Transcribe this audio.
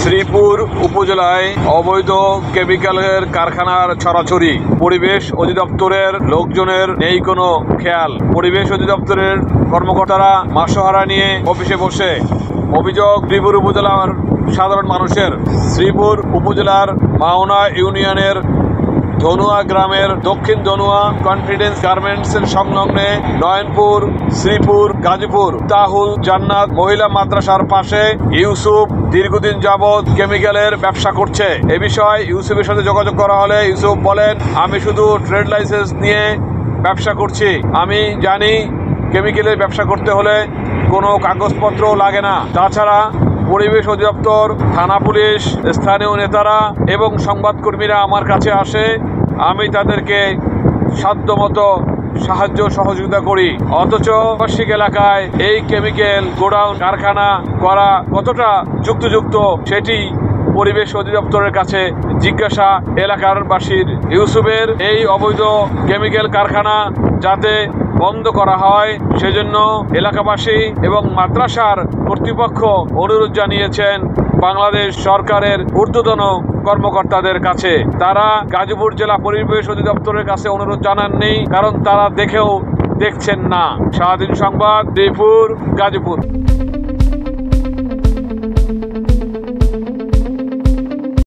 শ্রীপুর উপজেলায় অবৈধ কেমিক্যালের কারখানার ছড়াছড়ি। পরিবেশ অধিদপ্তরের লোকজনের নেই কোনো খেয়াল। পরিবেশ অধিদপ্তরের কর্মকর্তারা মাসোহারা নিয়ে অফিসে বসে। অভিযোগ শ্রীপুর উপজেলার সাধারণ মানুষের। শ্রীপুর উপজেলার মাওনা ইউনিয়নের ধনুয়া গ্রামের দক্ষিণ ধনুয়া কনফিডেন্স গার্মেন্টসের সংলগ্নে নয়নপুর, শ্রীপুর, গাজীপুর তাহুল জান্নাত মহিলা মাদ্রাসার পাশে ইউসুফ দীর্ঘদিন যাবৎ কেমিক্যালের ব্যবসা করছে। এ বিষয়ে ইউসুফের সাথে যোগাযোগ করা হলে ইউসুফ বলেন, আমি শুধু ট্রেড লাইসেন্স নিয়ে ব্যবসা করছি। আমি জানি কেমিক্যালের ব্যবসা করতে হলে কোনো কাগজপত্র লাগে না। তাছাড়া পরিবেশ অধিদপ্তর, থানা পুলিশ, স্থানীয় নেতারা এবং সংবাদকর্মীরা আমার কাছে আসে। আমি তাদেরকে সাধ্যমতো সাহায্য সহযোগিতা করি। অথচ আবাসিক এলাকায় এই কেমিক্যাল গোডাউন কারখানা করা কতটা যুক্তিযুক্ত সেটি পরিবেশ অধিদপ্তরের কাছে জিজ্ঞাসা এলাকার বাসীর। ইউসুফের এই অবৈধ কেমিক্যাল কারখানা যাতে বন্ধ করা হয় সেজন্য এলাকাবাসী এবং মাদ্রাসার কর্তৃপক্ষ অনুরোধ জানিয়েছেন বাংলাদেশ সরকারের ঊর্ধ্বতন কর্মকর্তাদের কাছে। তারা গাজীপুর জেলা পরিবেশ অধিদপ্তরের কাছে অনুরোধ জানাননি, কারণ তারা দেখছেন না। স্বাধীন সংবাদ, শ্রীপুর, গাজীপুর।